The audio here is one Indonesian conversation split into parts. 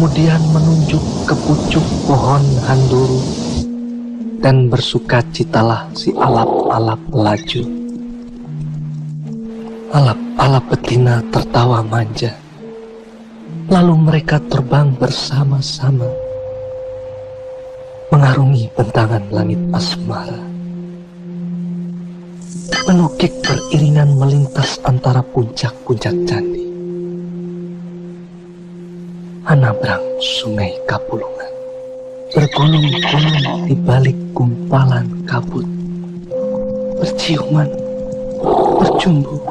kemudian menunjuk ke pucuk pohon handuru, dan bersukacitalah si alap-alap pelaju. Alap-alap betina tertawa manja, lalu mereka terbang bersama-sama, mengarungi bentangan langit asmara, menukik beriringan melintas antara puncak-puncak candi, anabrang sungai Kapulungan, bergulung-gulung di balik gumpalan kabut, berciuman, bercumbu,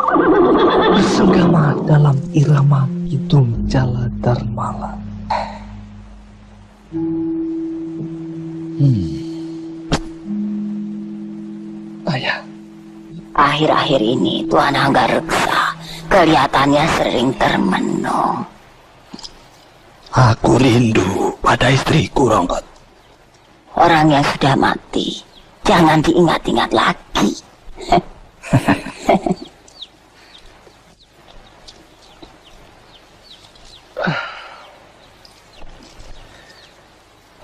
bersenggama dalam irama kidung jala Dharmala. Ayah, akhir-akhir ini Tuan Hanggareksa kelihatannya sering termenung. Aku rindu pada istriku, Ronggot. Orang yang sudah mati jangan diingat-ingat lagi.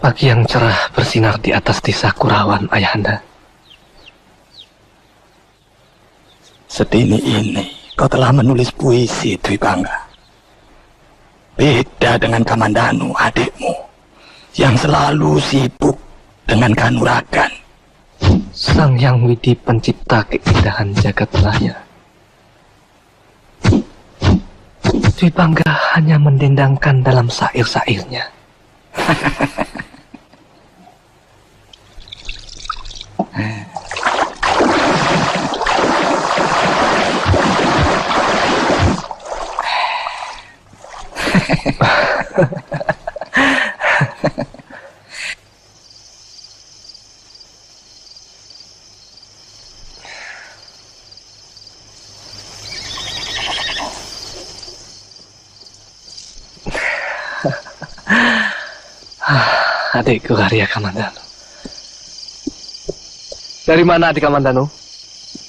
Pagi yang cerah bersinar di atas desa Kurawan, Ayahanda. Sedini ini kau telah menulis puisi, Dwi Bangga. Beda dengan Kamandanu, adikmu, yang selalu sibuk dengan kanuragan. Sang Yang Widi pencipta keindahan jagat raya. Dwi Bangga hanya mendendangkan dalam syair-syairnya. Adikku Arya Kamandanu. Dari mana adik Kamandanu?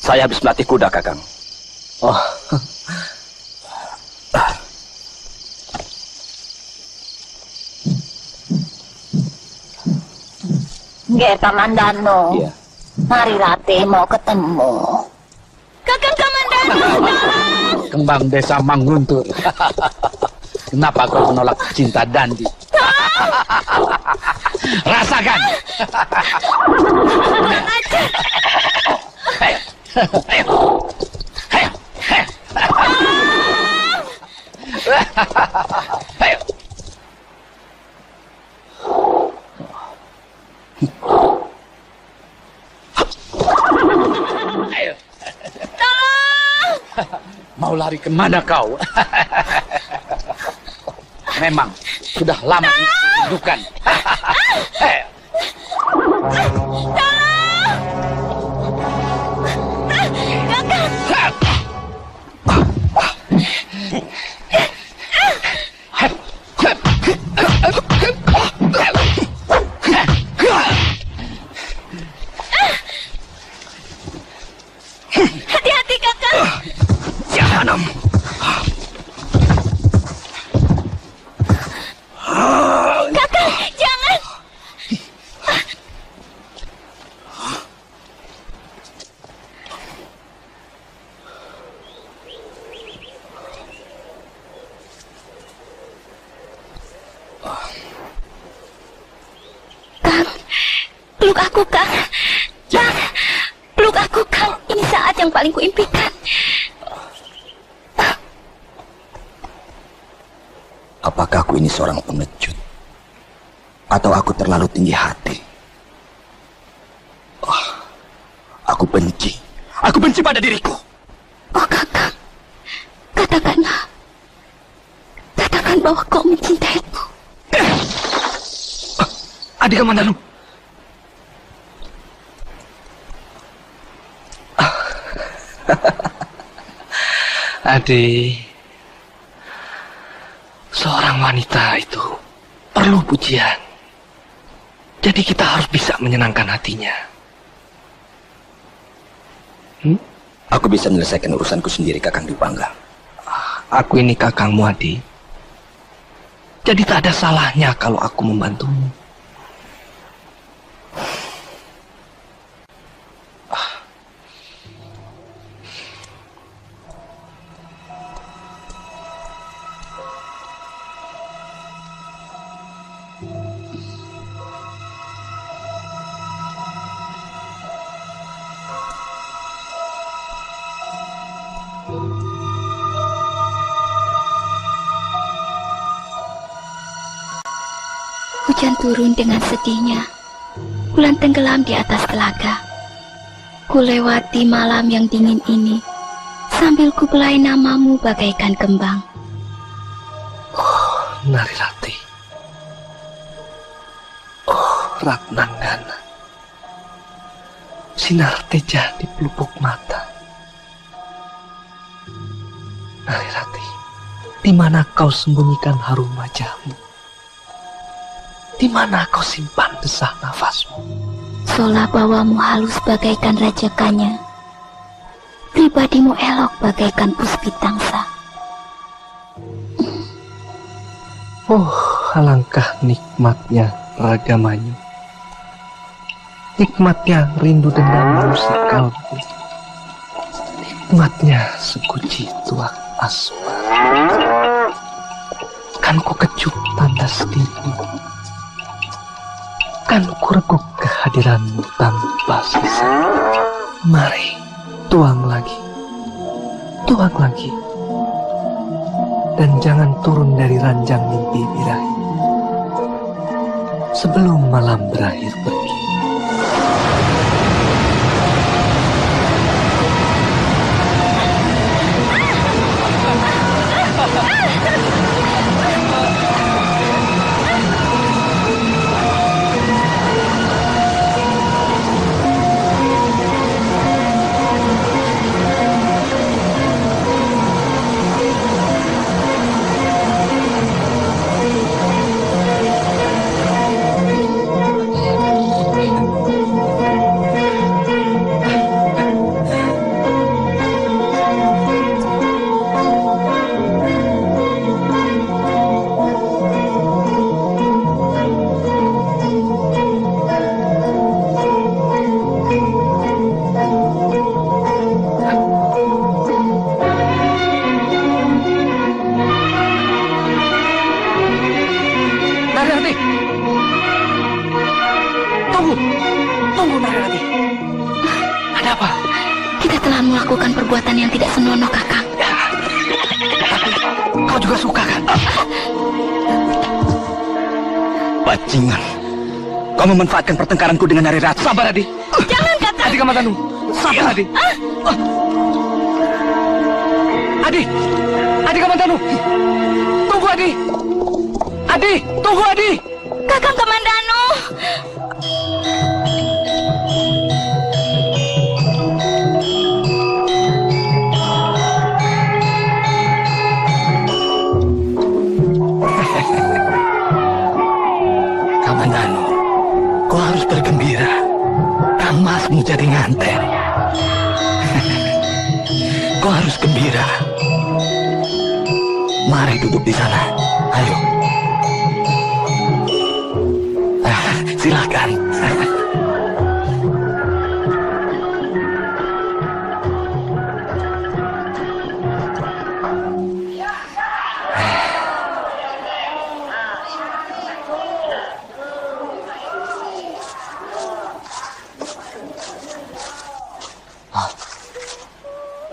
Saya habis melatih kuda, Kakang. Oh. Nggih, Kamandanu. Iya. Mari Ratih mau ketemu. Kakang Kamandanu. Kembang desa Manguntur. Kenapa kau menolak cinta Dandi? Rasakan. Ayo, ayo, ayo, ayo. Ayo. Mau lari kemana kau? Memang sudah lama dirindukan. Hati-hati, Kakang. Jangan. Kakang, jangan. Kang, peluk aku, Kang. Kang, peluk aku, Kang. Ini saat yang paling kuimpikan. Apakah aku ini seorang pengecut? Atau aku terlalu tinggi hati? Oh, aku benci. Aku benci pada diriku. Oh, Kakang. Katakanlah. Katakan bahwa kau mencintaiku. Adik Kamandanu. Adik, seorang wanita itu perlu pujian. Jadi kita harus bisa menyenangkan hatinya. Aku bisa menyelesaikan urusanku sendiri, Kakang Dwi Bangga. Aku ini kakangmu, Adi. Jadi tak ada salahnya kalau aku membantumu. Hujan turun dengan sedihnya. Bulan tenggelam di atas telaga. Ku lewati malam yang dingin ini sambil ku belai namamu bagaikan kembang. Oh, Narirati. Oh, Ratnanggana. Sinar teja di pelupuk mata. Narirati, di mana kau sembunyikan harum wajahmu? Di mana kau simpan desah nafasmu? Sola bawamu halus bagaikan rajakanya. Pribadimu elok bagaikan puspitangsa. Oh, alangkah nikmatnya ragamanyu. Nikmatnya rindu dendam mengusik kalbu. Nikmatnya seguci tuak asmara. Kan ku kecup tandas dirimu. Kan ku reguk kehadiranmu tanpa sisa. Mari, tuang lagi. Tuang lagi. Dan jangan turun dari ranjang mimpi birahi sebelum malam berakhir pergi. Tunggu, Narirati. Ada apa? Kita telah melakukan perbuatan yang tidak senonoh, Kakang. Ya, tapi kau juga suka kan? Bajingan, kau memanfaatkan pertengkaranku dengan Narirati. Sabar, Adi. Jangan, Kakang. Adi Kamandanu. Sabar, Adi. Adi. Adi Kamandanu. Tunggu, Adi. Adi, tunggu, Adi. Kakang Kamandanu. Kamandanu, kau harus bergembira. Kang Masmu jadi nganten. Kau harus gembira. Mari duduk di sana. Ayo. Silakan.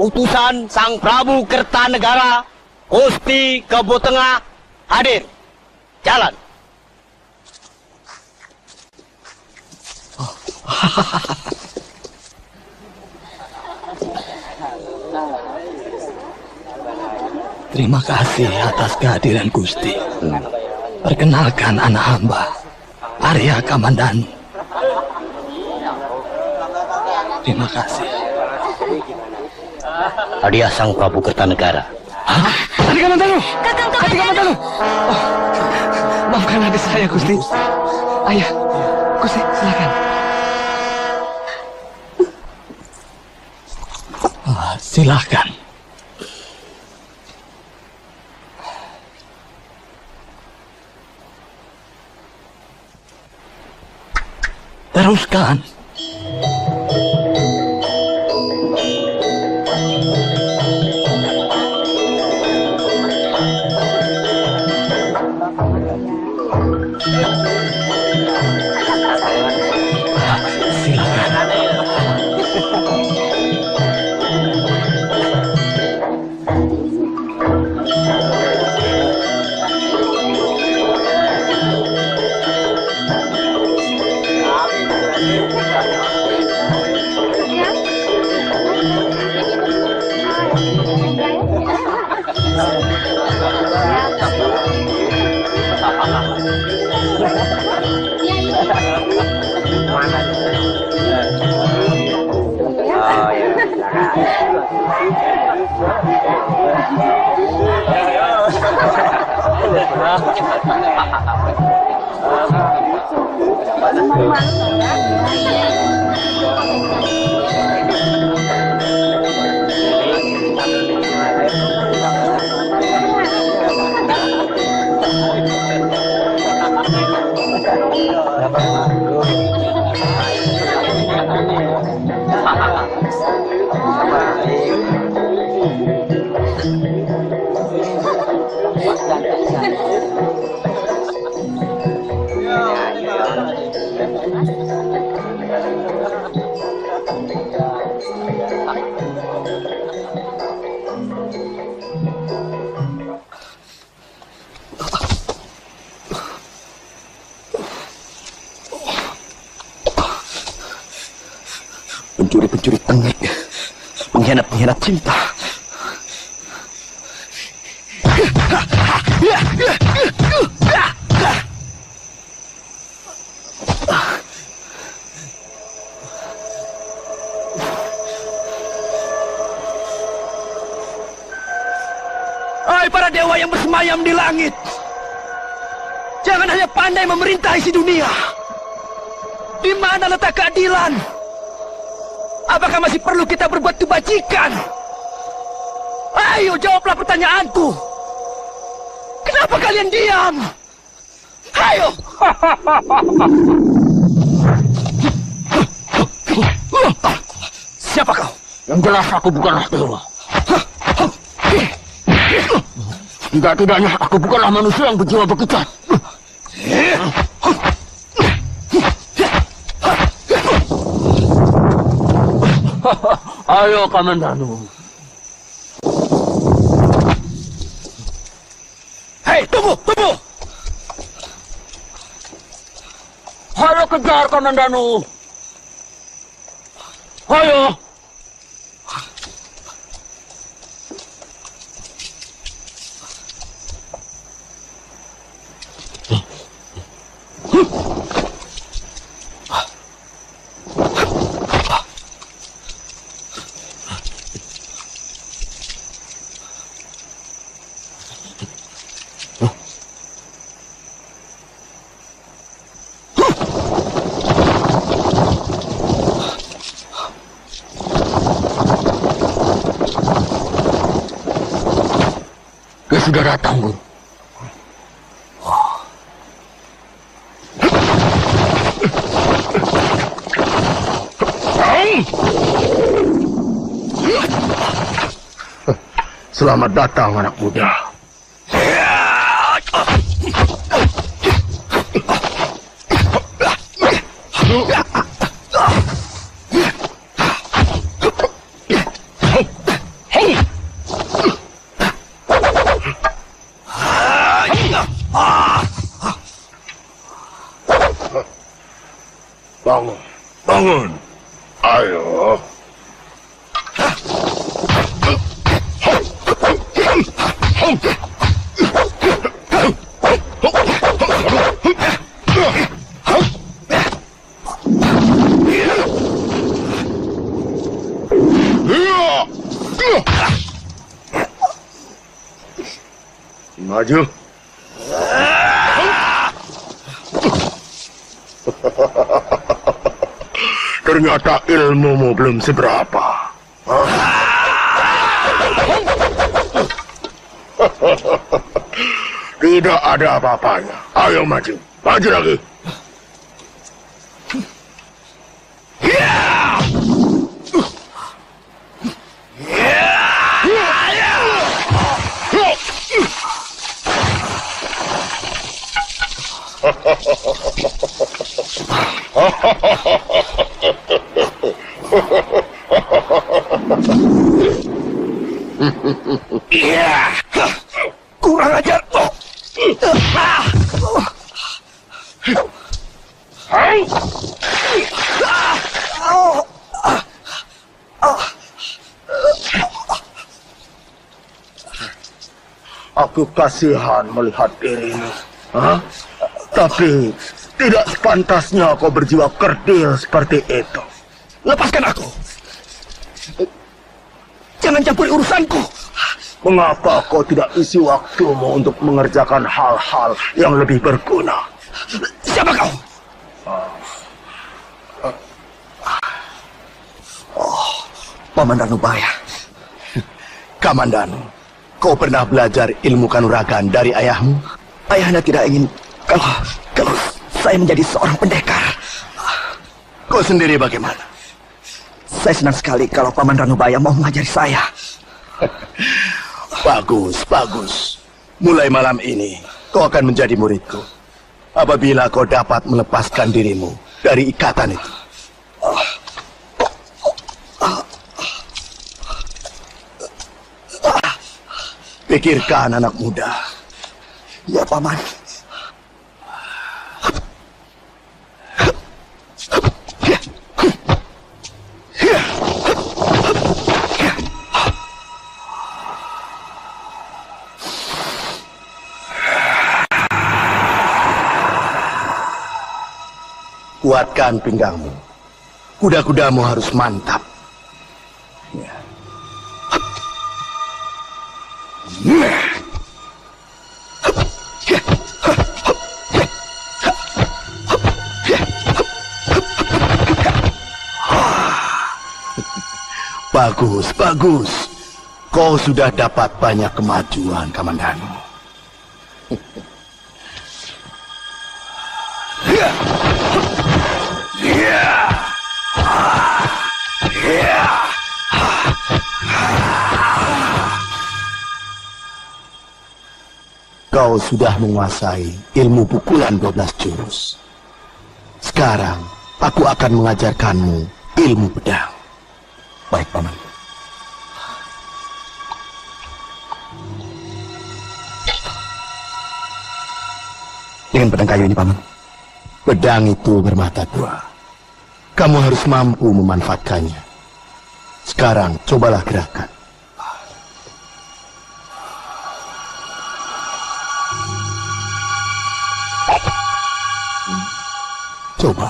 Utusan Sang Prabu Kertanegara, Gusti Kebo Tengah hadir. Jalan. Terima kasih atas kehadiran Gusti. Perkenalkan anak hamba, Arya Kamandanu. Terima kasih. Hadiah Sang Prabu Kertanegara. Hah? Adi Kamandanu. Kakang Adi Kamandanu. Kamandanu. Oh, maafkan adik saya, Gusti. Ayah, Gusti, silakan. Silakan. Teruskan. Pencuri-pencuri tengik, pengkhianat-pengkhianat cinta. Hai para dewa yang bersemayam di langit, jangan hanya pandai memerintahi si dunia. Di mana letak keadilan? Apakah masih perlu kita berbuat kebajikan? Ayo jawablah pertanyaanku. Kenapa kalian diam? Ayo. Siapa kau? Yang jelas aku bukanlah dewa. Tidak-tidaknya aku bukanlah manusia yang berjiwa bekicot. Ayo Kamandanu. Hei, tunggu. Ayo kejar Kamandanu. Ayo. Dia sudah datang, Guru. Selamat datang, anak muda. Bangun. Ayo. Maju. Ternyata ilmumu belum seberapa. Tidak ada apa-apanya. Ayo maju. Maju lagi. Iya. Kurang ajar. Aku kasihan melihat dirimu. Hah? Tapi tidak sepantasnya kau berjiwa kerdil seperti itu. Lepaskan aku. Jangan campuri urusanku. Mengapa kau tidak isi waktumu untuk mengerjakan hal-hal yang lebih berguna? Siapa kau? Paman Ranubaya. Kamandanu, kau pernah belajar ilmu kanuragan dari ayahmu? Ayahanda tidak ingin kalau saya menjadi seorang pendekar. Kau sendiri bagaimana? Saya senang sekali kalau Paman Ranubaya mau mengajari saya. Bagus, bagus. Mulai malam ini, kau akan menjadi muridku. Apabila kau dapat melepaskan dirimu dari ikatan itu. Pikirkan anak muda. Ya, Paman. Kuatkan pinggangmu. Kuda-kudamu harus mantap. Ya. Bagus, bagus. Kau sudah dapat banyak kemajuan, Kamandanu. Kau sudah menguasai ilmu pukulan 12 jurus. Sekarang, aku akan mengajarkanmu ilmu pedang. Baik, Paman. Dengan pedang kayu ini, Paman. Pedang itu bermata dua. Kamu harus mampu memanfaatkannya. Sekarang, cobalah gerakan. Coba.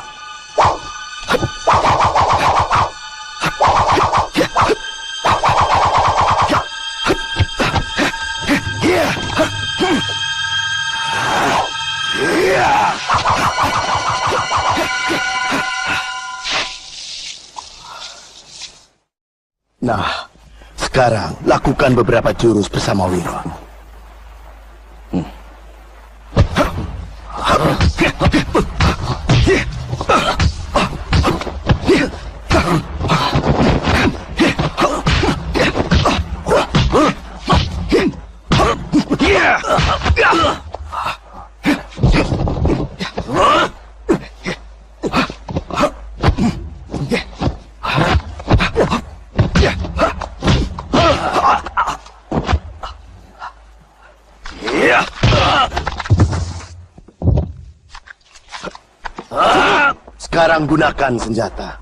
Nah, sekarang lakukan beberapa jurus bersama Wiro. Sekarang gunakan senjata.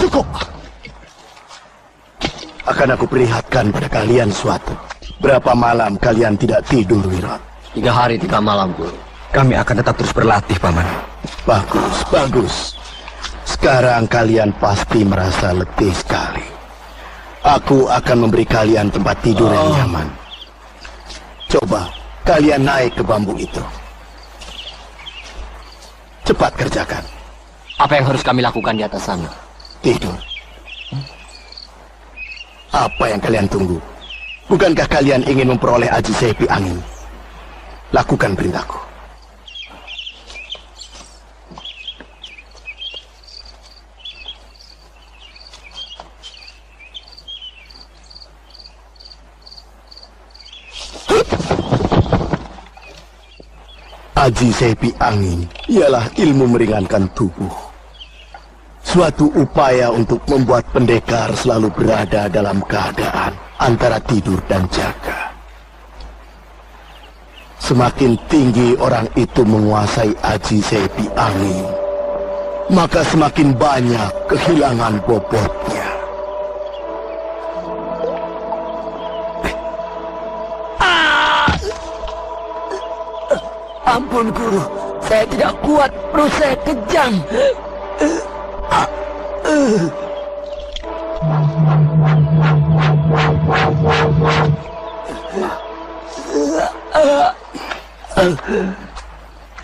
Cukup. Akan aku perlihatkan pada kalian suatu. Berapa malam kalian tidak tidur, Wiro? 3 hari 3 malam, Guru. Kami akan tetap terus berlatih, Paman. Bagus, bagus. Sekarang kalian pasti merasa letih sekali. Aku akan memberi kalian tempat tidur yang nyaman. Coba kalian naik ke bambu itu. Cepat kerjakan. Apa yang harus kami lakukan di atas sana? Tidur. Apa yang kalian tunggu? Bukankah kalian ingin memperoleh aji sepi angin? Lakukan perintahku. Aji sepi angin ialah ilmu meringankan tubuh. Suatu upaya untuk membuat pendekar selalu berada dalam keadaan antara tidur dan jaga. Semakin tinggi orang itu menguasai aji sepi angin, maka semakin banyak kehilangan bobotnya. Ampun guru, saya tidak kuat, perut saya kejang.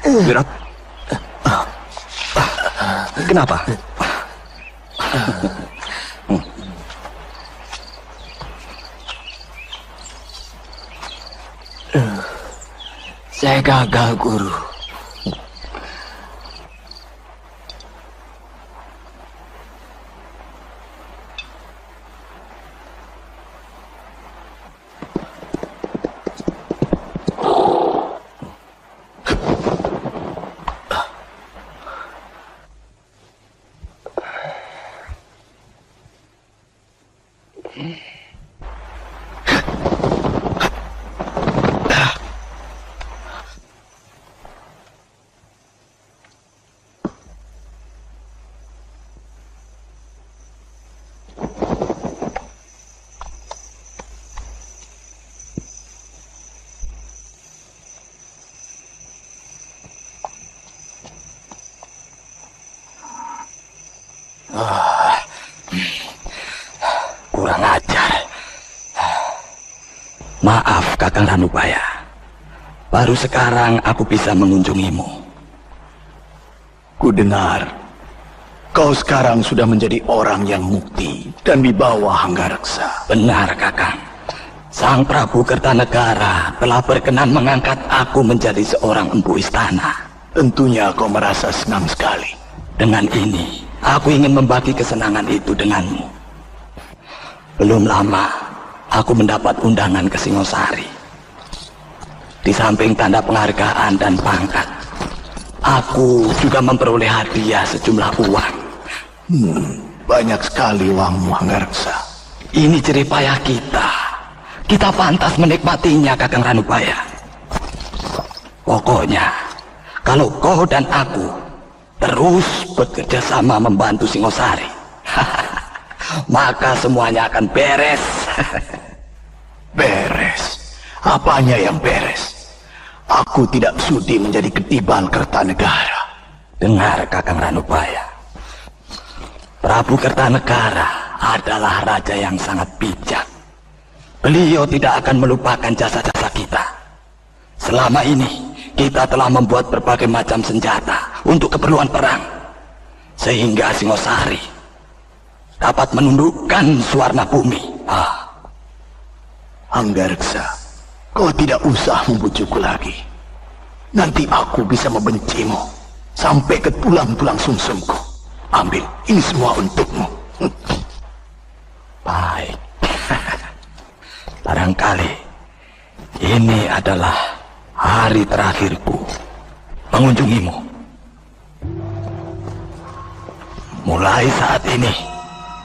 Wirat, kenapa? Saya gagal, guru. Kurang ajar. Maaf, Kakang Ranubaya. Baru sekarang aku bisa mengunjungimu. Ku dengar, kau sekarang sudah menjadi orang yang mukti dan wibawa Hanggareksa. Benar, Kakang. Sang Prabu Kertanegara telah berkenan mengangkat aku menjadi seorang empu istana. Tentunya kau merasa senang sekali. Dengan ini, aku ingin membagi kesenangan itu denganmu. Belum lama, aku mendapat undangan ke Singosari. Di samping tanda penghargaan dan pangkat, aku juga memperoleh hadiah sejumlah uang. Banyak sekali uangmu, Hanggareksa. Ini jeripayah kita. Kita pantas menikmatinya, Kakang Ranubaya. Pokoknya, kalau kau dan aku terus bekerja sama membantu Singosari, maka semuanya akan beres. Beres? Apanya yang beres? Aku tidak sudi menjadi ketiban Kertanegara. Dengar, Kakang Ranubaya. Prabu Kertanegara adalah raja yang sangat bijak. Beliau tidak akan melupakan jasa-jasa kita. Selama ini, kita telah membuat berbagai macam senjata untuk keperluan perang. Sehingga Singosari dapat menundukkan Suwarna Bumi. Hanggareksa, kau tidak usah membujukku lagi. Nanti aku bisa membencimu sampai ke tulang-tulang sumsumku. Ambil, ini semua untukmu. Baik. Barangkali ini adalah hari terakhirku mengunjungimu. Mulai saat ini,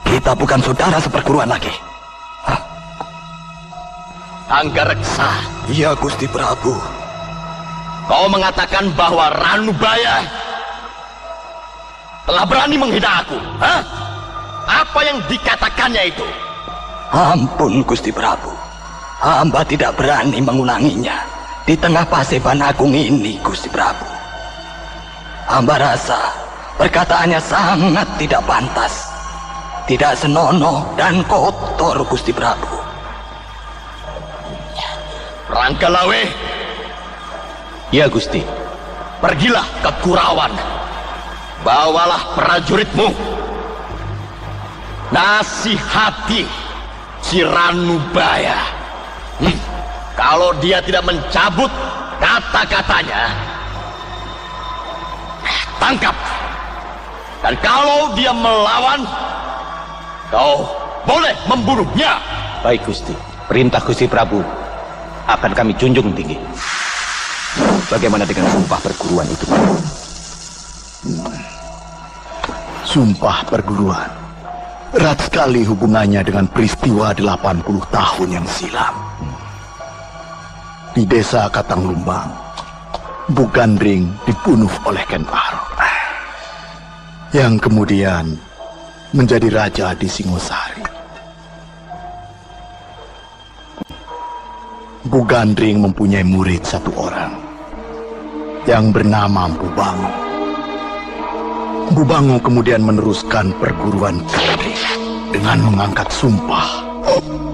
kita bukan saudara seperguruan lagi. Hanggareksa. Iya, Gusti Prabu. Kau mengatakan bahwa Ranubaya telah berani menghina aku, hah? Apa yang dikatakannya itu? Ampun, Gusti Prabu. Hamba tidak berani mengulanginya di tengah Paseban Agung ini, Gusti Prabu. Hamba rasa Perkataannya sangat tidak pantas, tidak senonoh dan kotor, Gusti Prabu. Ranggalawe, Ya, Gusti. pergilah ke Kurawan. Bawalah prajuritmu. Nasihati si Ranubaya. Kalau dia tidak mencabut kata-katanya, tangkap. Dan kalau dia melawan, kau boleh membunuhnya. Baik, Gusti. Perintah Gusti Prabu akan kami junjung tinggi. Bagaimana dengan sumpah perguruan itu? Sumpah perguruan erat sekali hubungannya dengan peristiwa 80 tahun yang silam. Di desa Katanglumbang, Bu Gandring dibunuh oleh Ken Arok, yang kemudian menjadi raja di Singosari. Bu Gandring mempunyai murid satu orang yang bernama Bu Bango. Bu Bango kemudian meneruskan perguruan Gandring dengan mengangkat sumpah.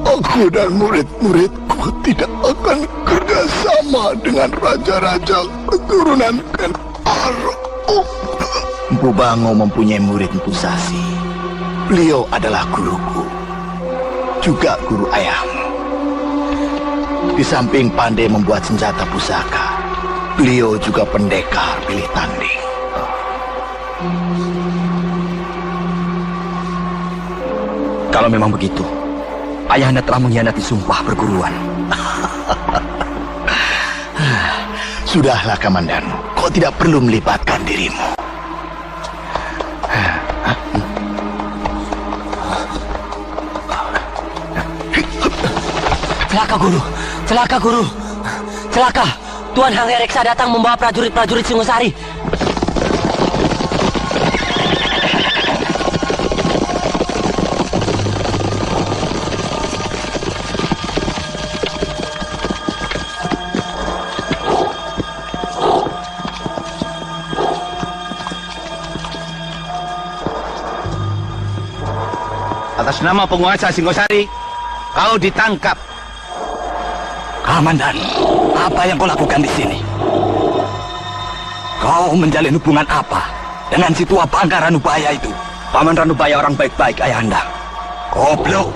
Aku dan murid-muridku tidak akan kerjasama dengan raja-raja keturunan Ken Arok. Bu Bango mempunyai murid Mpu Sasi. Beliau adalah guruku, juga guru ayahmu. Di samping pandai membuat senjata pusaka, beliau juga pendekar pilih tanding. Kalau memang begitu, Ayahanda telah mengkhianati sumpah perguruan. Sudahlah, Kamandanu, kau tidak perlu melibatkan dirimu. Celaka, Guru! Celaka, Guru! Celaka! Tuan Hangga Reksa datang membawa prajurit-prajurit Singosari. Atas nama penguasa Singosari, kau ditangkap. Kamandan, apa yang kau lakukan di sini? Kau menjalin hubungan apa dengan si tua bangka Ranubaya itu? Paman Ranubaya orang baik-baik, Ayahanda. Goblok!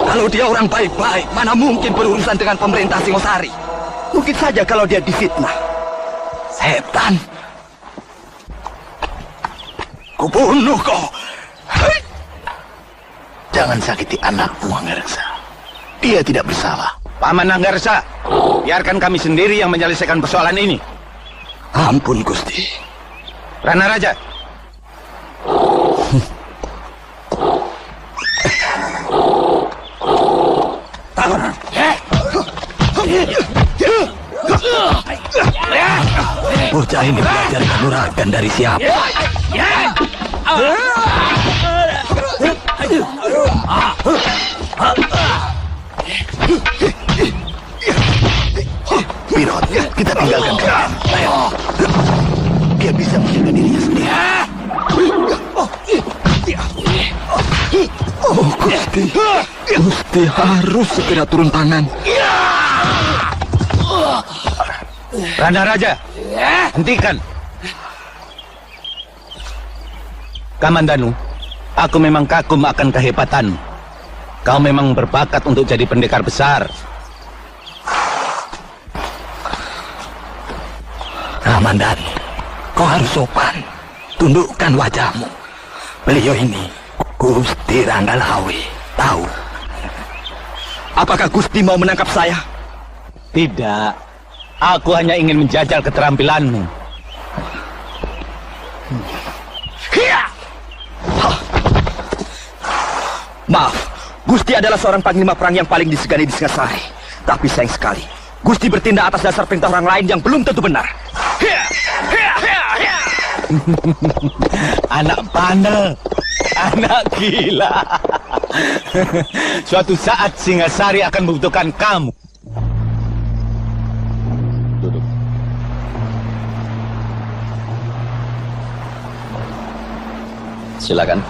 Kalau dia orang baik-baik, mana mungkin berurusan dengan pemerintah Singosari? Mungkin saja kalau dia difitnah. Setan! Kubunuh kau! Jangan sakiti anakmu, Hanggareksa. Dia tidak bersalah. Paman Hanggareksa, biarkan kami sendiri yang menyelesaikan persoalan ini. Ampun, Gusti. Rana Raja. Bocah ini belajar kanuragan dari siapa? Pirot, kita tinggalkan dia. Ayo. Dia bisa menjaga dirinya sendiri. Oh, Gusti. Gusti harus segera turun tangan. Rana Raja, hentikan. Kamandanu, aku memang kagum akan kehebatanmu. Kau memang berbakat untuk jadi pendekar besar. Kamandan, kau harus sopan. Tundukkan wajahmu. Beliau ini Gusti Ranggalawe. Tahu? Apakah Gusti mau menangkap saya? Tidak, aku hanya ingin menjajal keterampilanmu. Maaf, Gusti adalah seorang panglima perang yang paling disegani di Singasari. Tapi sayang sekali, Gusti bertindak atas dasar perintah orang lain yang belum tentu benar. Anak bandel, anak gila. Suatu saat Singasari akan membutuhkan kamu. Duduk. Silakan.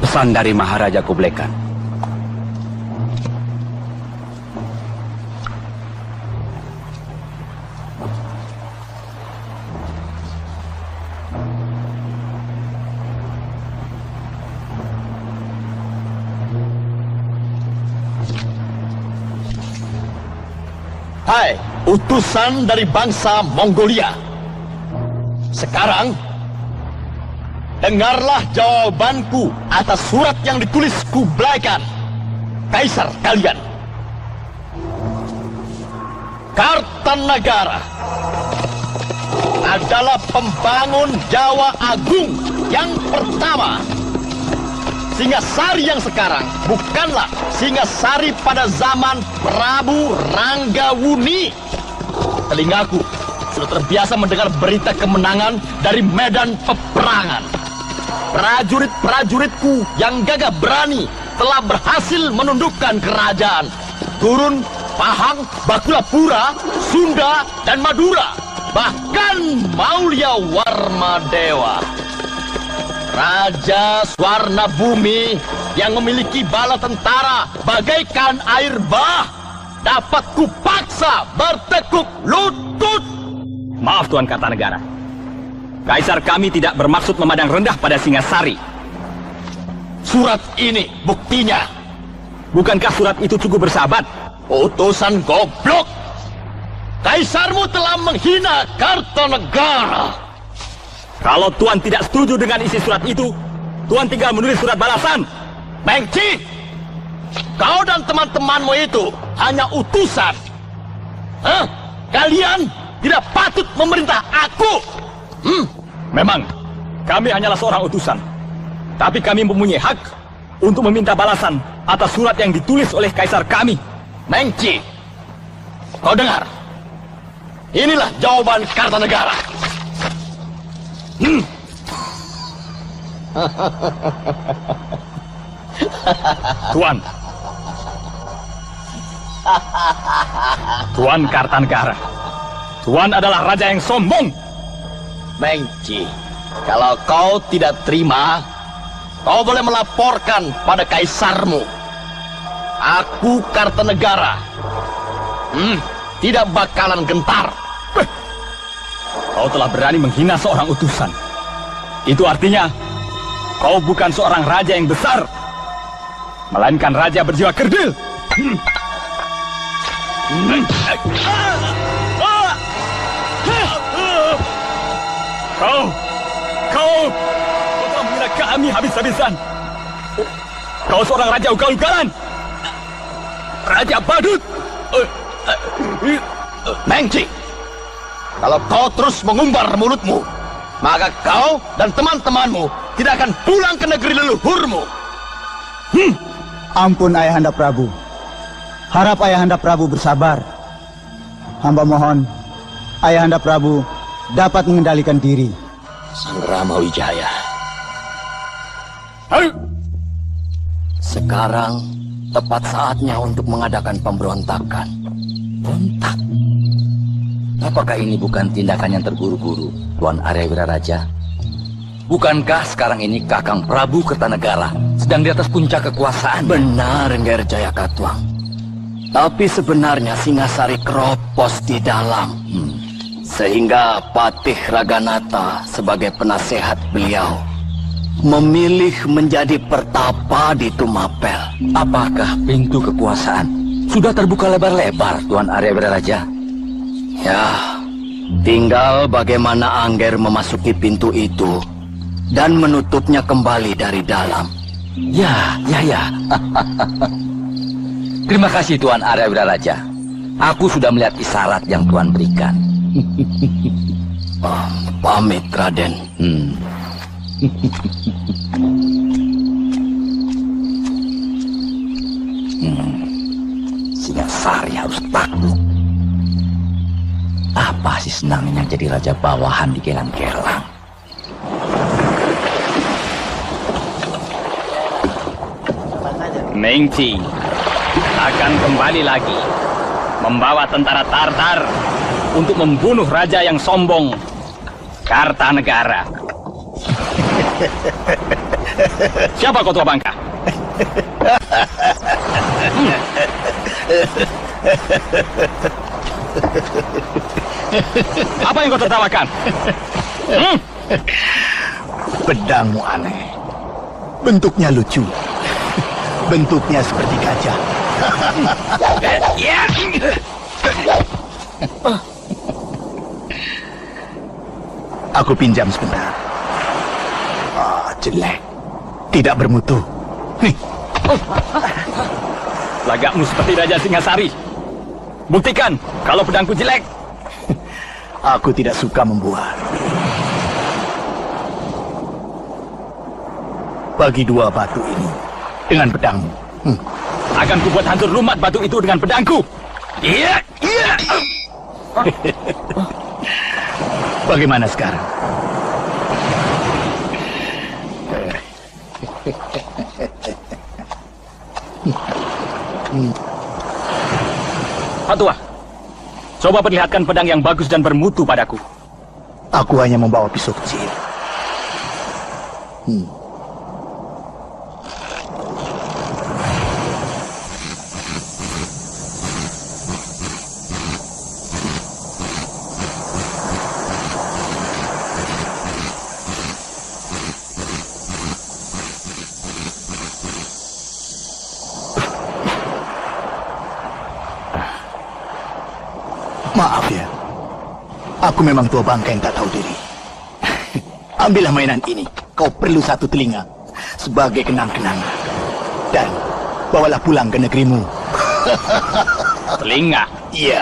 Pesan dari Maharaja Kublai Khan. Hai, utusan dari bangsa Mongolia. Sekarang, dengarlah jawabanku atas surat yang ditulis Kublai Khan, kaisar kalian. Kartanagara adalah pembangun Jawa Agung yang pertama. Singasari yang sekarang bukanlah Singasari pada zaman Prabu Ranggawuni. Telingaku sudah terbiasa mendengar berita kemenangan dari medan peperangan. Prajurit-prajuritku yang gagah berani telah berhasil menundukkan kerajaan Turun, Pahang, Bakulapura, Sunda, dan Madura. Bahkan Maulia Warmadewa, Raja Swarna Bumi yang memiliki bala tentara bagaikan air bah, dapat kupaksa bertekuk lutut. Maaf Tuan Kartanegara. Kaisar kami tidak bermaksud memandang rendah pada Singasari. Surat ini buktinya. Bukankah surat itu cukup bersahabat? Utusan goblok. Kaisarmu telah menghina Kartanegara. Kalau Tuan tidak setuju dengan isi surat itu, Tuan tinggal menulis surat balasan. Mengci, kau dan teman-temanmu itu hanya utusan. Hah? Kalian tidak patut memerintah aku. Memang, kami hanyalah seorang utusan. Tapi kami mempunyai hak untuk meminta balasan atas surat yang ditulis oleh kaisar kami. Mengci, kau dengar? Inilah jawaban Kartanegara. Tuan. Tuan Kartanegara. Tuan adalah raja yang sombong. Mengci, kalau kau tidak terima, kau boleh melaporkan pada kaisarmu. Aku Kartanegara. Tidak bakalan gentar. Kau telah berani menghina seorang utusan. Itu artinya kau bukan seorang raja yang besar, melainkan raja berjiwa kerdil. Kau telah menghina kami habis-habisan. Kau seorang raja ugal-ugalan, raja badut. Mengci, kalau kau terus mengumbar mulutmu, maka kau dan teman-temanmu tidak akan pulang ke negeri leluhurmu. Ampun Ayahanda Prabu. Harap Ayahanda Prabu bersabar. Hamba mohon Ayahanda Prabu dapat mengendalikan diri. Sang Rama Wijaya. Sekarang tepat saatnya untuk mengadakan pemberontakan. Berontak? Apakah ini bukan tindakan yang terburu-buru, Tuan Arya Wiraraja? Bukankah sekarang ini Kakang Prabu Kertanegara sedang di atas puncak kekuasaan? Benar, Ngger Jayakatwang. Tapi sebenarnya Singasari keropos di dalam. Sehingga Patih Raganata sebagai penasehat beliau memilih menjadi pertapa di Tumapel. Apakah pintu kekuasaan sudah terbuka lebar-lebar, Tuan Arya Wiraraja? Ya, tinggal bagaimana Angger memasuki pintu itu dan menutupnya kembali dari dalam. Ya. Terima kasih Tuan Arya Wiraraja. Aku sudah melihat isyarat yang Tuan berikan. Pamit, Raden. Singasari harus takluk. Apa sih senangnya jadi raja bawahan di Gelang-Gelang? Mengci akan kembali lagi membawa tentara Tartar untuk membunuh raja yang sombong Kartanegara. Siapa kau tua bangka? Apa yang kau tertawakan? Pedangmu aneh. Bentuknya lucu. Bentuknya seperti gajah. Aku pinjam sebentar. Jelek. Tidak bermutu. Nih. Lagakmu seperti Raja Singasari. Buktikan kalau pedangku jelek. Aku tidak suka membuat. Bagi dua batu ini dengan pedangmu. Akan kubuat hancur lumat batu itu dengan pedangku. Iya, iya. Bagaimana sekarang? Pak Tua, coba perlihatkan pedang yang bagus dan bermutu padaku. Aku hanya membawa pisau kecil. Maaf ya, aku memang tua bangka yang tak tahu diri. Ambillah mainan ini, kau perlu satu telinga sebagai kenang-kenangan. Dan bawalah pulang ke negerimu. Telinga? Iya.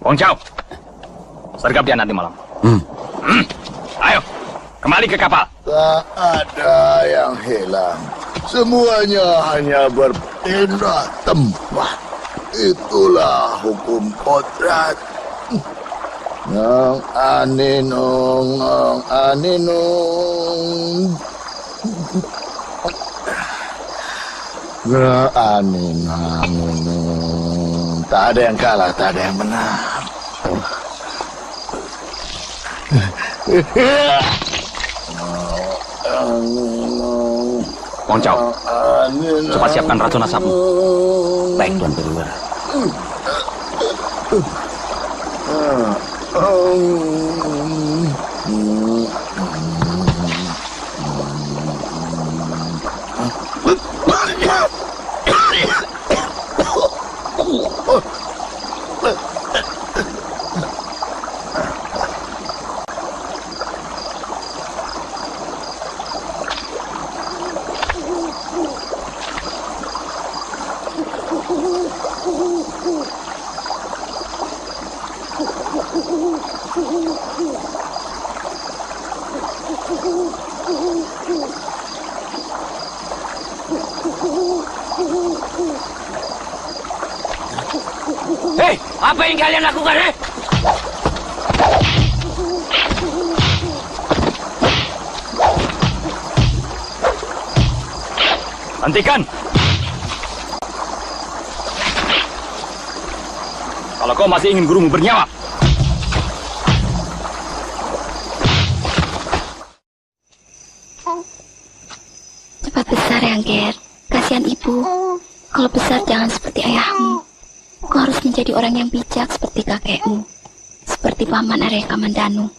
Wong Chao, sergap dia nanti malam. Ayo, kembali ke kapal. Tak ada yang hilang. Semuanya hanya berpindah tempat. Itulah hukum kodrat. Nong aninong, nong aninong. Nong aninong. Tak ada yang kalah, tak ada yang menang. Wong Chao, cepat siapkan racun asapmu. Baik, Tuan Perwira. Hei, apa yang kalian lakukan, eh? Hentikan! Kalau kau masih ingin gurumu bernyawa. Cepat besar ya, Ger. Kasihan ibu. Kalau besar jangan seperti ayahmu. Kau harus menjadi orang yang bijak seperti kakekmu. Seperti Paman Arya Kamandanu.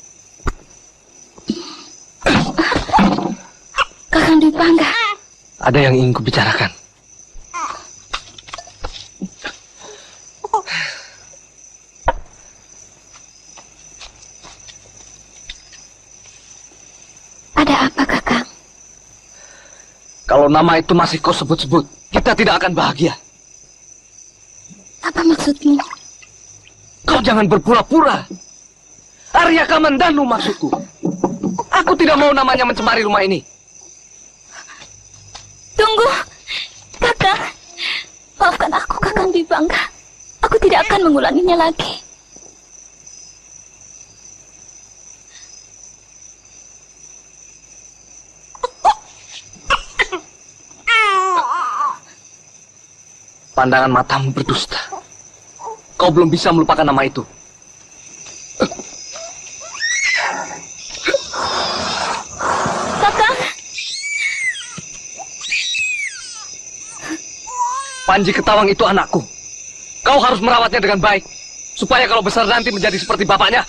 Kakang Dwi Pangga. Ada yang ingin kubicarakan. Ada apa, Kakang? Kalau nama itu masih kau sebut-sebut, kita tidak akan bahagia. Apa maksudmu? Kau jangan berpura-pura. Arya Kamandanu maksudku. Aku tidak mau namanya mencemari rumah ini. Tunggu, Kakang. Maafkan aku, Kakang Dwi Pangga. Aku tidak akan mengulanginya lagi. Pandangan matamu berdusta. Kau belum bisa melupakan nama itu. Kakang, Panji Ketawang itu anakku. Kau harus merawatnya dengan baik, supaya kalau besar nanti menjadi seperti bapaknya.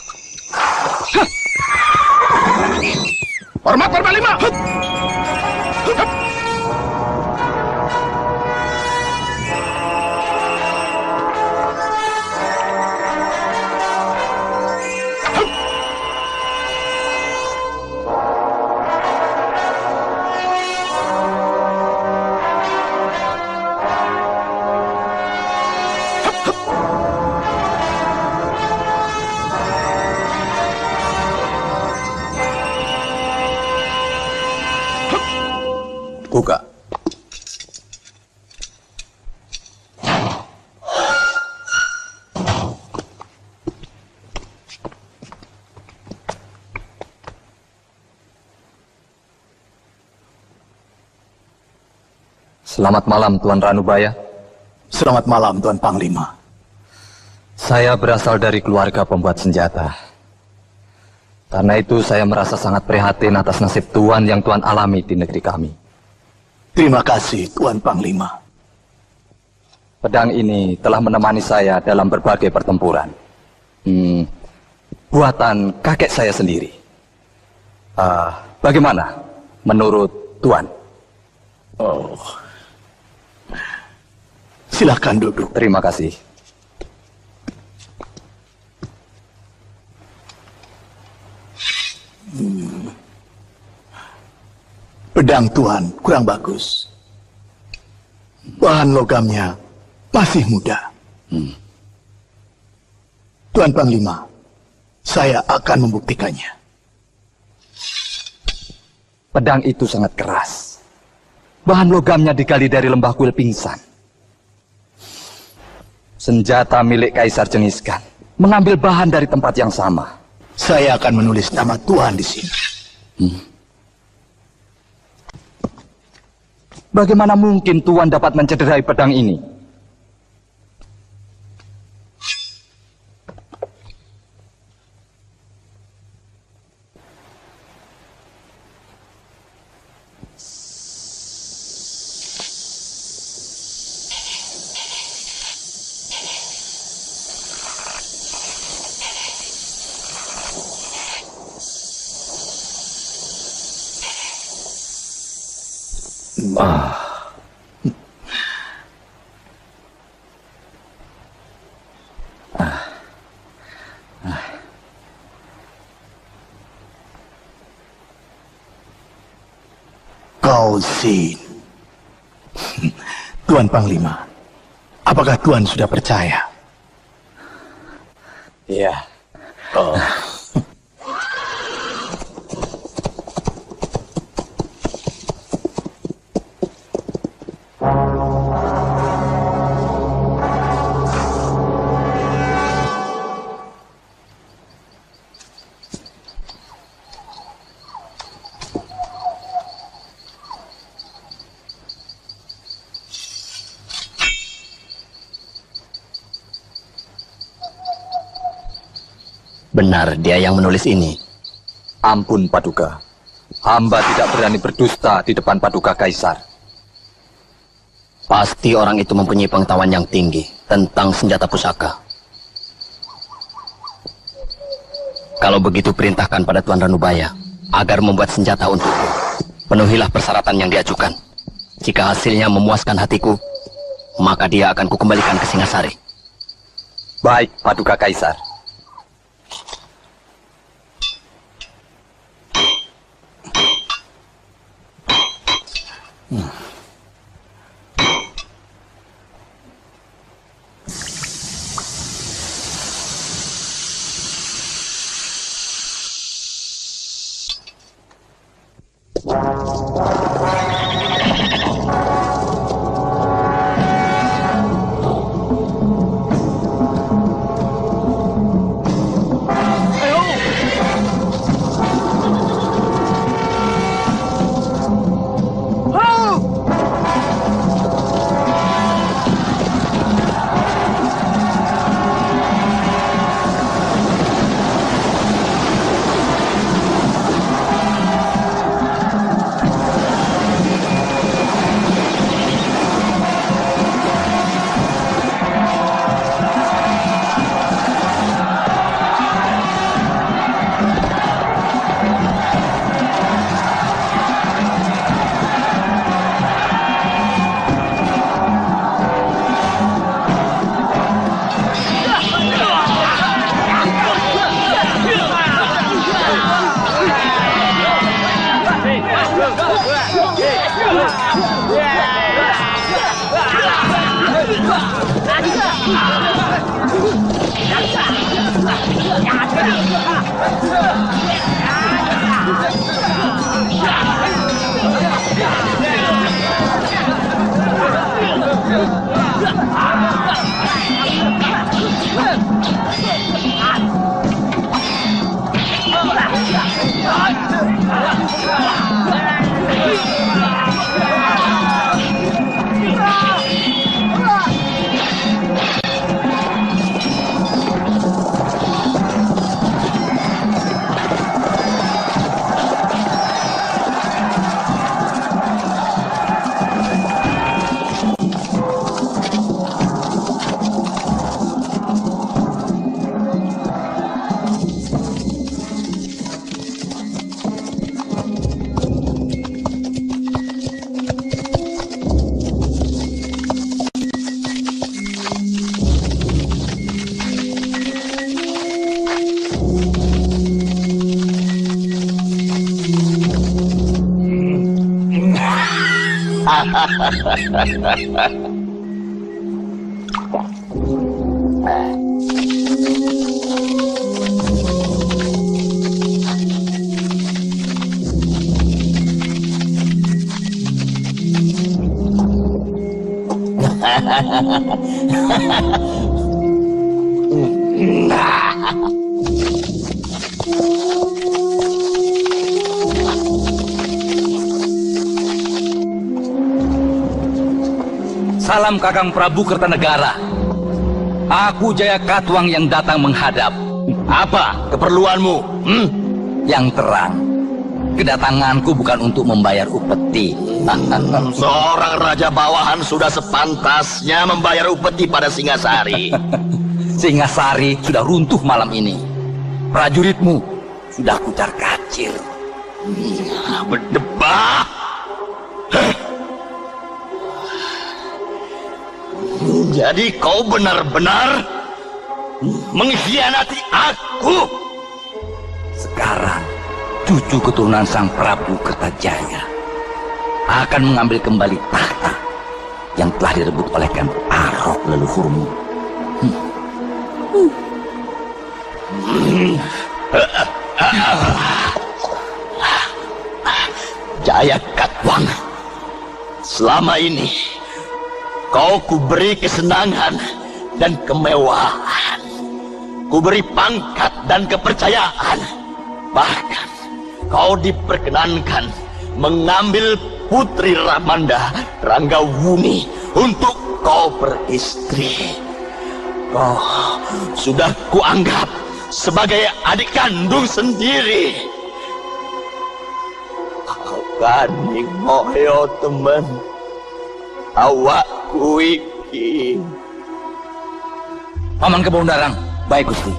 Hormat Panglima. Buka. Selamat malam, Tuan Ranubaya. Selamat malam, Tuan Panglima. Saya berasal dari keluarga pembuat senjata. Karena itu saya merasa sangat prihatin atas nasib Tuan yang Tuan alami di negeri kami. Terima kasih, Tuan Panglima. Pedang ini telah menemani saya dalam berbagai pertempuran. Buatan kakek saya sendiri. Bagaimana menurut Tuan? Oh, silakan duduk. Terima kasih. Pedang Tuan kurang bagus. Bahan logamnya masih muda. Tuan Panglima, saya akan membuktikannya. Pedang itu sangat keras. Bahan logamnya digali dari lembah kuil pingsan. Senjata milik Kaisar Cengiskan mengambil bahan dari tempat yang sama. Saya akan menulis nama Tuan di sini. Bagaimana mungkin Tuan dapat mencederai pedang ini? Kau Sin. Tuan Panglima, apakah Tuan sudah percaya? Iya. Oh. Benar dia yang menulis ini. Ampun, Paduka. Hamba tidak berani berdusta di depan Paduka Kaisar. Pasti orang itu mempunyai pengetahuan yang tinggi tentang senjata pusaka. Kalau begitu perintahkan pada Tuan Ranubaya agar membuat senjata untukku. Penuhilah persyaratan yang diajukan. Jika hasilnya memuaskan hatiku, maka dia akan kukembalikan ke Singasari. Baik, Paduka Kaisar. Salam Kakang Prabu Kertanegara. Aku Jaya Katuang yang datang menghadap. Apa keperluanmu? Yang terang. Kedatanganku bukan untuk membayar upeti. Seorang raja bawahan sudah sepantasnya membayar upeti pada Singasari. Singasari sudah runtuh malam ini. Prajuritmu sudah kucar kacir. Berdebah. Jadi kau benar-benar mengkhianati aku. Sekarang cucu keturunan Sang Prabu Kertajaya akan mengambil kembali tahta yang telah direbut oleh Ken Arok leluhurmu. Jaya Katuang, selama ini kau kuberi kesenangan dan kemewahan, kuberi pangkat dan kepercayaan. Bahkan kau diperkenankan mengambil putri Ramanda Ranggawuni untuk kau beristri. Kau sudah kuanggap sebagai adik kandung sendiri. Kaning moyo temen awakku iki. Paman Kebondarang, baik Gusti.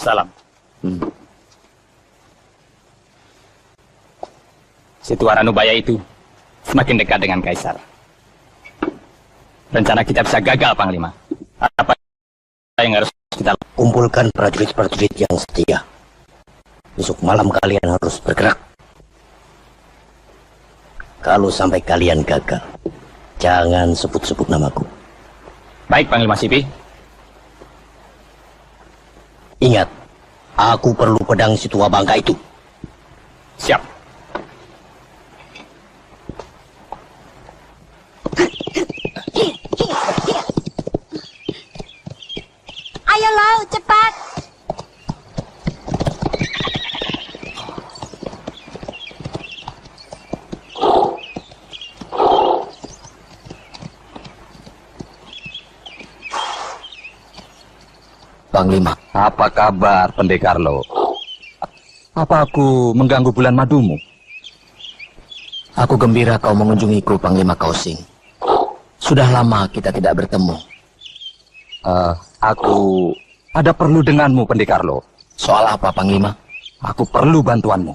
Salam. Si Tuan Ranubaya itu semakin dekat dengan Kaisar. Rencana kita bisa gagal, Panglima. Apa yang harus kita lakukan? Kumpulkan prajurit-prajurit yang setia. Besok malam kalian harus bergerak. Kalau sampai kalian gagal, jangan sebut-sebut namaku. Baik, Panglima Sipi. Ingat, aku perlu pedang si tua bangka itu. Siap. Ayo Lau, cepat. Panglima. Apa kabar, Pendekar Lo? Apa aku mengganggu bulan madumu? Aku gembira kau mengunjungiku, Panglima Kausing. Sudah lama kita tidak bertemu. Aku ada perlu denganmu, Pendekar Lo. Soal apa, Panglima? Aku perlu bantuanmu.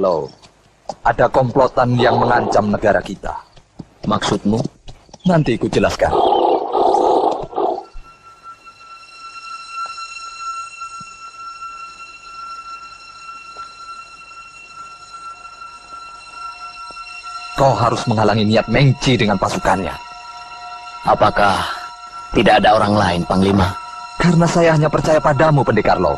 Lo, ada komplotan yang mengancam negara kita. Maksudmu? Nanti ku jelaskan. Kau harus menghalangi niat Mengci dengan pasukannya. Apakah tidak ada orang lain, Panglima? Karena saya hanya percaya padamu, Pendekar Lo.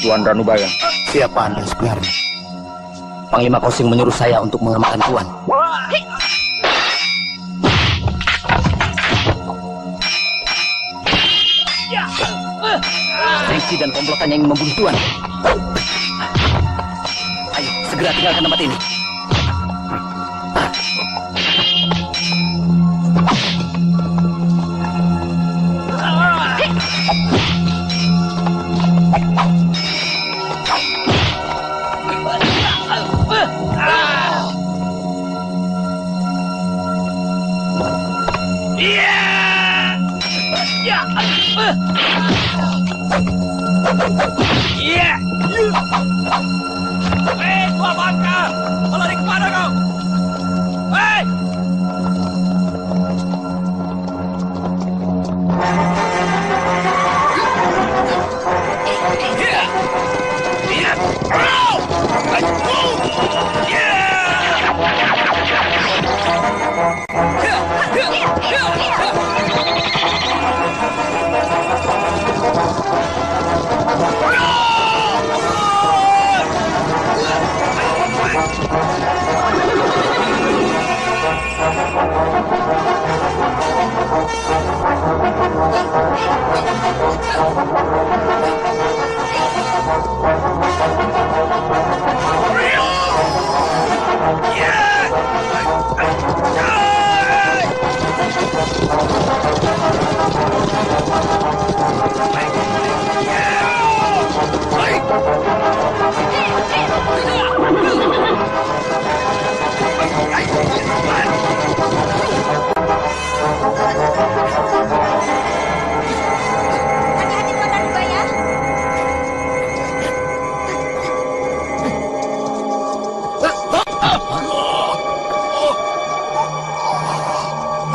Tuan Ranubaya. Siapa Anda sebenarnya? Panglima Kausing menyuruh saya untuk mengamankan Tuan. Mengci dan komplotannya ingin membunuh Tuan. Ayo, segera tinggalkan tempat ini. Tua bangka! Mau lari kemana kau? Hei!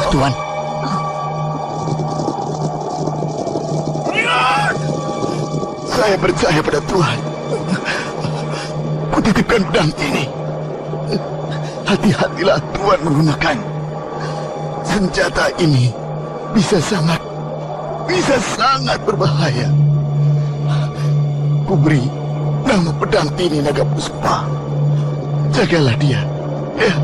Tuan. Saya percaya pada Tuhan. Kutitipkan pedang ini. Hati-hatilah Tuhan menggunakan. Senjata ini bisa sangat berbahaya. Kuberi nama pedang ini Naga Puspa. Jagalah dia. Ya.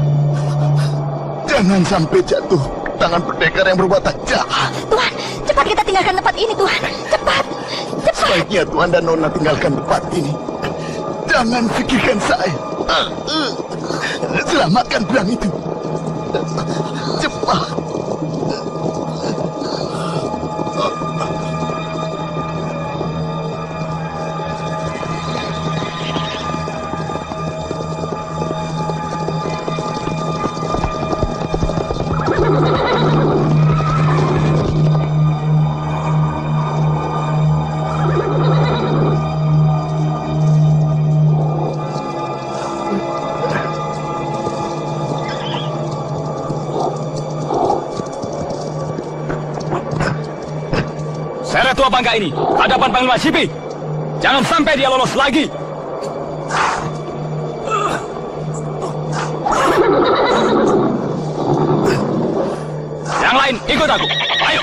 Jangan sampai jatuh tangan pendekar yang berwatak jahat. Tuhan, cepat kita tinggalkan tempat ini, Tuhan. Cepat, cepat. Sebaiknya Tuhan dan Nona tinggalkan tempat ini. Jangan pikirkan saya. Selamatkan pedang itu. Cepat. tersangka ini ke hadapan Panglima Sipi. Jangan sampai dia lolos lagi. Yang lain ikut aku. Ayo.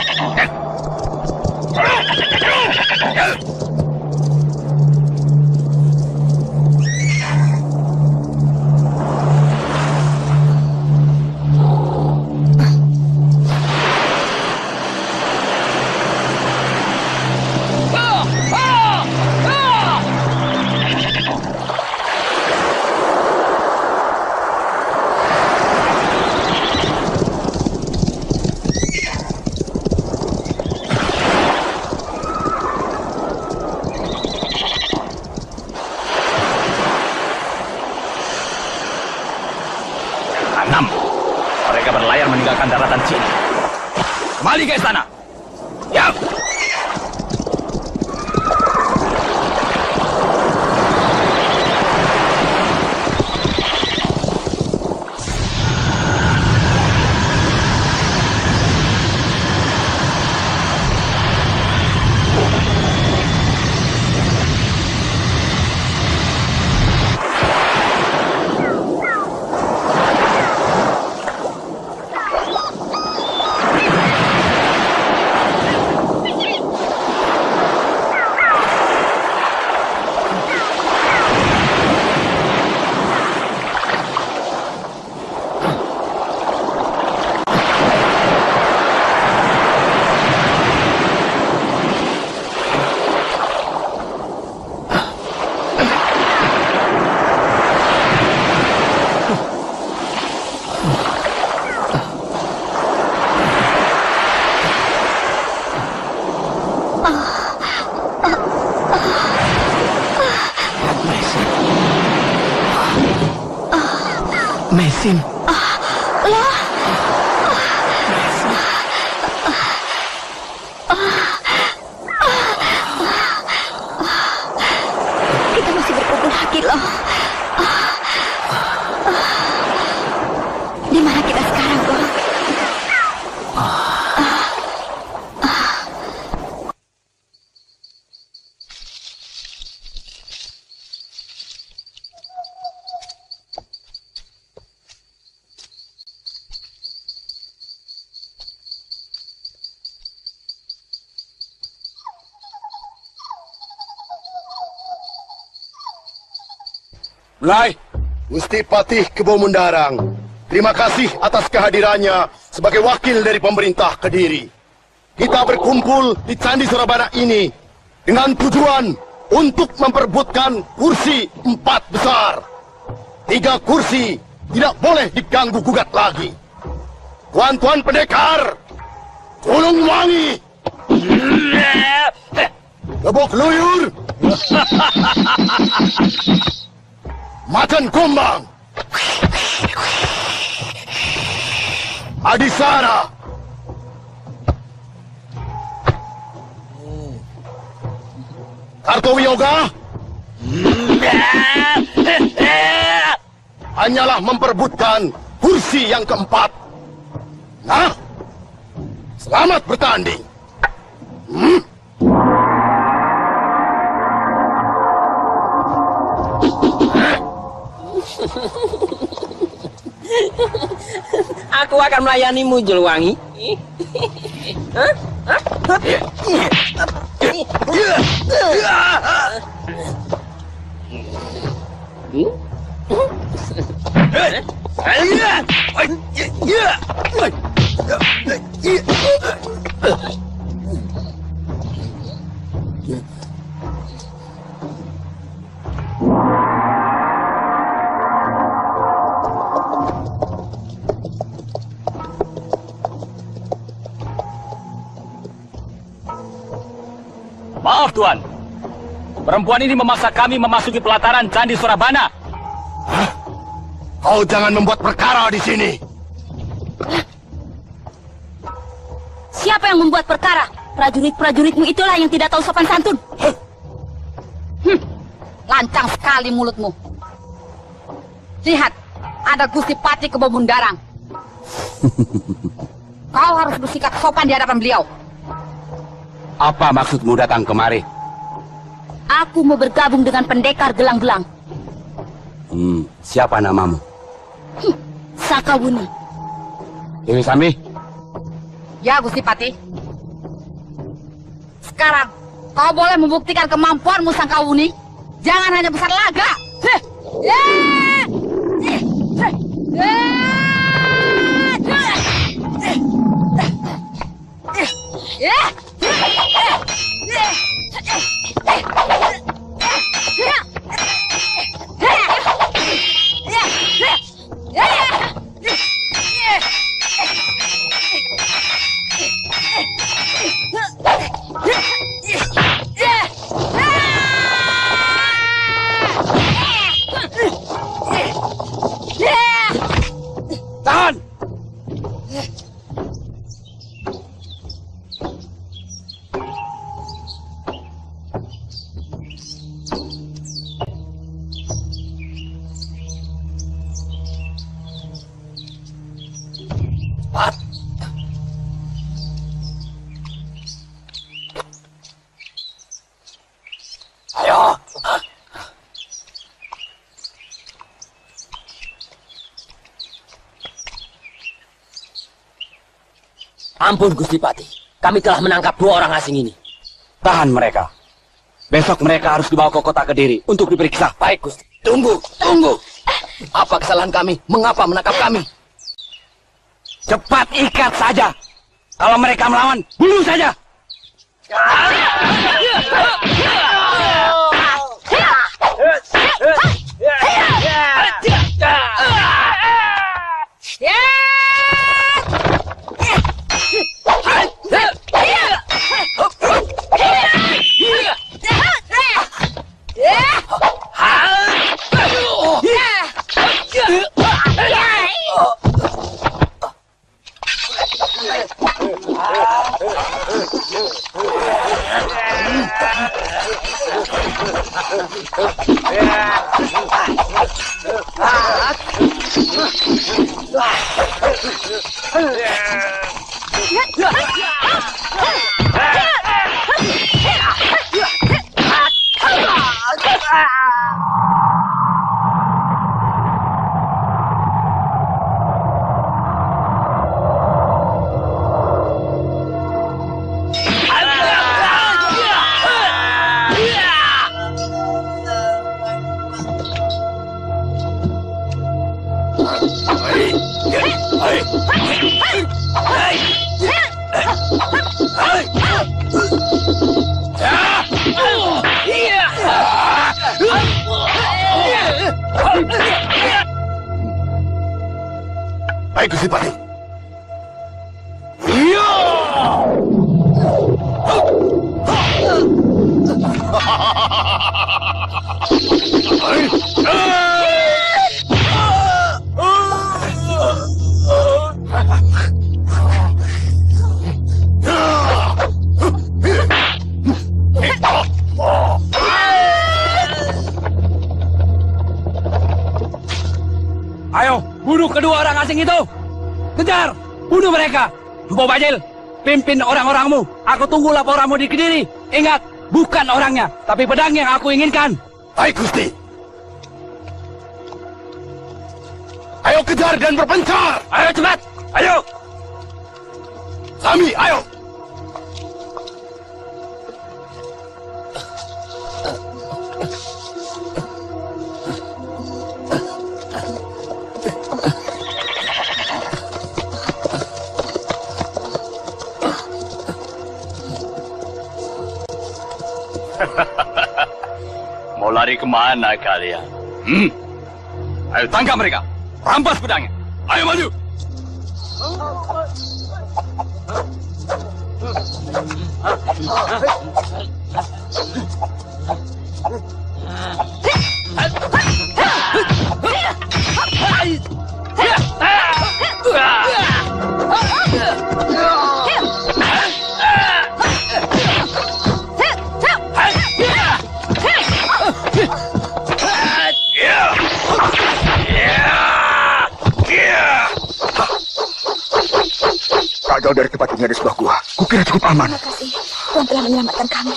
Mereka berlayar meninggalkan daratan Cina. Kembali ke istana. Ya. Mesin. Kita masih berkumpul lagi loh. Di mana kita sekarang, Gong? Mulai, Gusti Patih Kebo Mundarang. Terima kasih atas kehadirannya sebagai wakil dari pemerintah Kediri. Kita berkumpul di Candi Surabana ini dengan tujuan untuk memperebutkan kursi 4 besar. 3 kursi tidak boleh diganggu gugat lagi. Tuan-tuan pendekar, Tulung Wangi, Gebok Luyur, Macan Kumbang, Adisara, Kartowiyoga, hanyalah memperebutkan kursi yang keempat. Nah, selamat bertanding. Aku akan melayanimu, Julwangi. Maaf, Tuan. Perempuan ini memaksa kami memasuki pelataran Candi Surabana. Hah? Kau jangan membuat perkara di sini. Siapa yang membuat perkara? Prajurit-prajuritmu itulah yang tidak tahu sopan santun. Lancang sekali mulutmu. Lihat, ada Gusti Patih Kebo Mundarang. Kau harus bersikap sopan di hadapan beliau. Apa maksudmu datang kemari? Aku mau bergabung dengan pendekar gelang-gelang. Siapa namamu? Sakawuni. Dewi Sambi? Ya, Gusti Pati. Sekarang, kau boleh membuktikan kemampuanmu, Sakawuni. Jangan hanya besar laga. Tahan! Ayo. Ampun Gusti Pati, kami telah menangkap 2 orang asing ini. Tahan mereka. Besok mereka harus dibawa ke kota Kediri untuk diperiksa. Baik Gusti. Tunggu. Apa kesalahan kami? Mengapa menangkap kami? Cepat ikat saja. Kalau mereka melawan, bunuh saja. Baik, Gusti Pati. Ayo, bunuh kedua orang asing itu. Kejar, bunuh mereka. Mpo Bajil, pimpin orang-orangmu. Aku tunggu laporanmu di Kediri. Ingat, bukan orangnya, tapi pedang yang aku inginkan. Baik, Gusti. Ayo kejar dan berpencar. Ayo cepat, ayo. Sami, ayo. Mau lari kemana kalian? Ayo tangkap mereka. Rampas pedangnya. Ayo maju. Tak jauh dari tempat ini ada sebuah gua. Kukira cukup aman. Terima kasih. Tuhan telah menyelamatkan kami.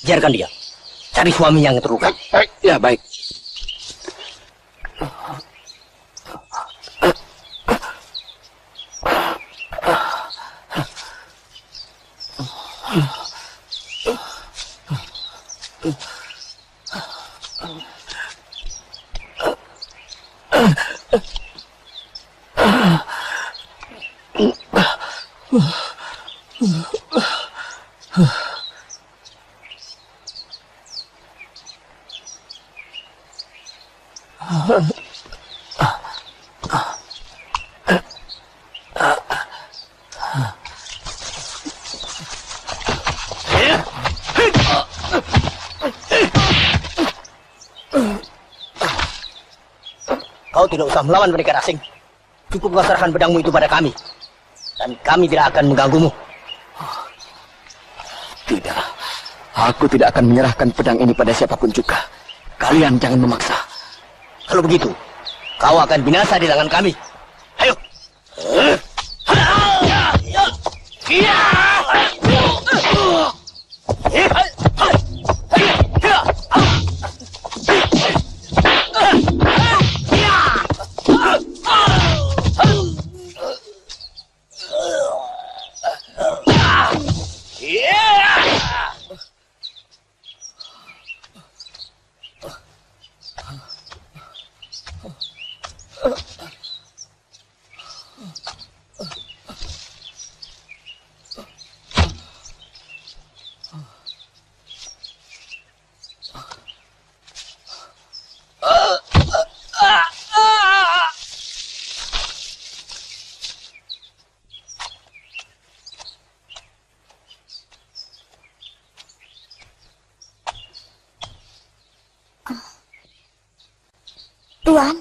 Biarkan dia. Cari suami yang terluka. Ya, baik. Kau tidak usah melawan pendekar asing. Cukup kau serahkan pedangmu itu pada kami. Dan kami tidak akan mengganggumu. Tidak. Aku tidak akan menyerahkan pedang ini pada siapapun juga. Kalian jangan memaksa. Kalau begitu, kau akan binasa di tangan kami. Ayo. Tuan,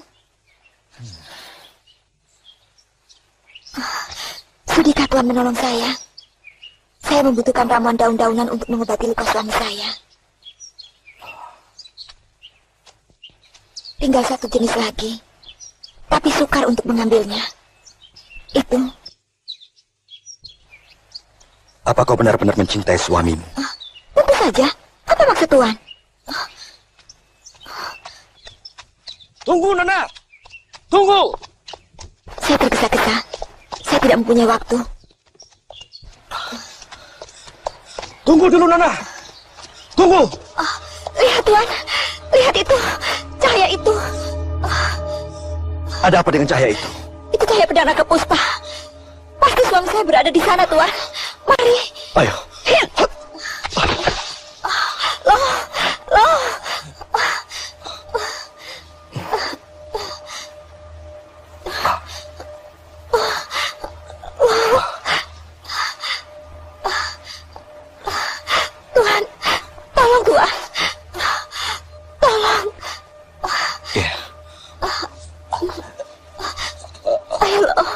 sudikah Tuan menolong saya? Saya membutuhkan ramuan daun-daunan untuk mengobati luka suami saya. Tinggal satu jenis lagi, tapi sukar untuk mengambilnya. Itu. Apa kau benar-benar mencintai suamimu? Tentu saja. Apa maksud Tuan? Tunggu, Nona! Tunggu! Saya tergesa-gesa. Saya tidak mempunyai waktu. Tunggu dulu, Nona! Tunggu! Lihat, Tuan. Lihat itu. Cahaya itu. Ada apa dengan cahaya itu? Itu cahaya pedang naga puspa. Pasti suami saya berada di sana, Tuan. Mari. Ayo. Loh. Tuhan, tolong Tuhan. Tolong. Ya. Ayo loh.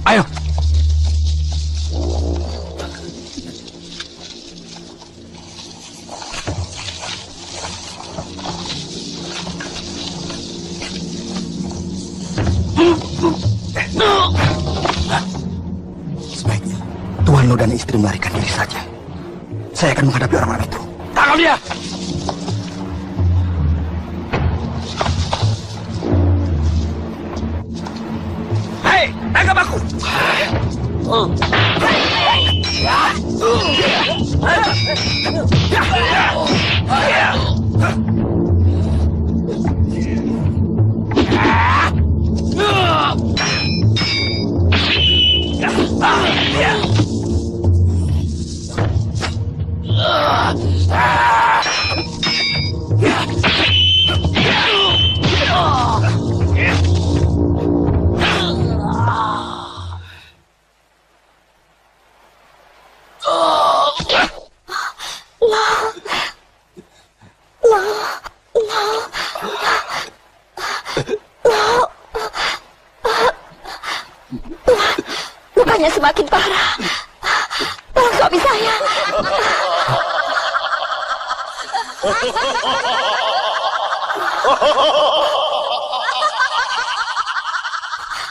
Ayo. Sebaiknya Tuan Lo dan istri melarikan diri saja. Saya akan menghadapi orang-orang itu. Tangkap dia. Hei, tangkap aku. Lukanya semakin parah. Tolong suami saya.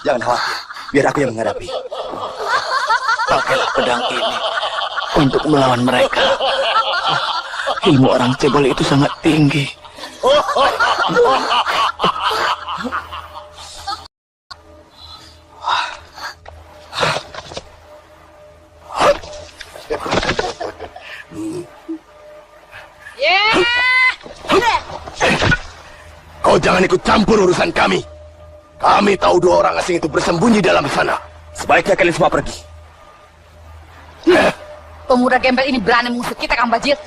Jangan khawatir, biar aku yang menghadapi. Pakailah pedang ini untuk melawan mereka. Ilmu orang cebol itu sangat tinggi. Kau jangan ikut campur urusan kami. Kami tahu dua orang asing itu bersembunyi dalam sana. Sebaiknya kalian semua pergi. Pemuda gembel ini berani mengusir kita, Kang Bajil.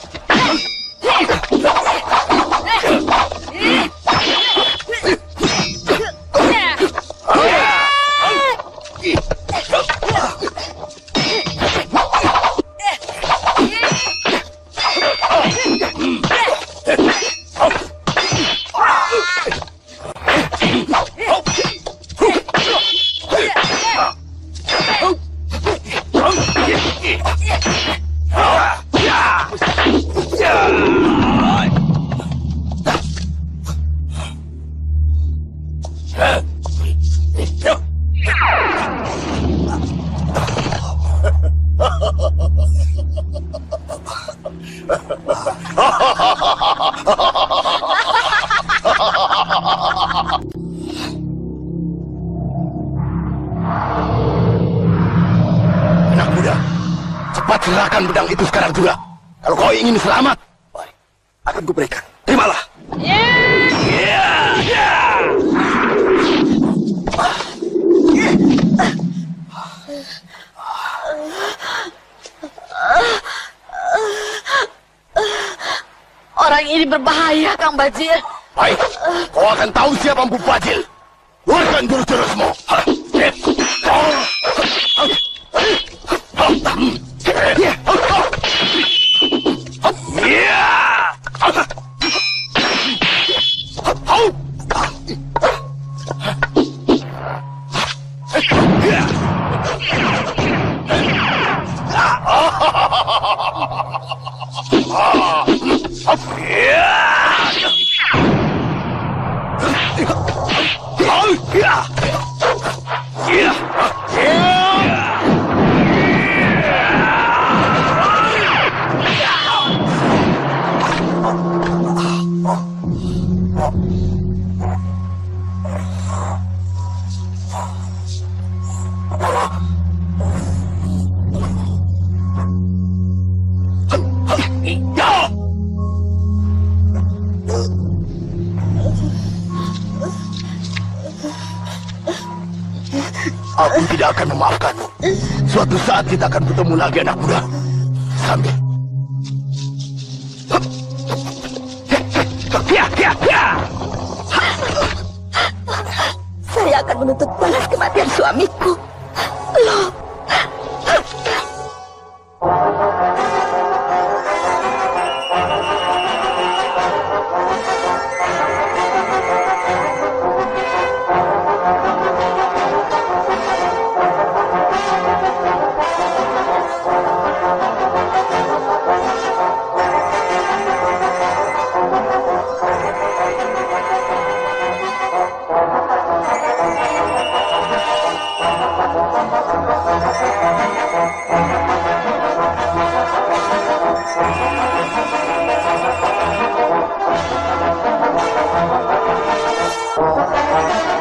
Anak muda, cepat serahkan pedang itu sekarang juga. Kalau kau ingin selamat, baik, akan kuberikan. Terimalah. Orang ini berbahaya, Kang Bajil. Baik, kau akan tahu siapa Empu Bajil. Keluarkan jurus-jurusmu. Aku tidak akan memaafkanmu. Suatu saat kita akan bertemu lagi, anak muda. Sambil. Saya akan menuntut balas kematian suamiku. Loh. Thank you.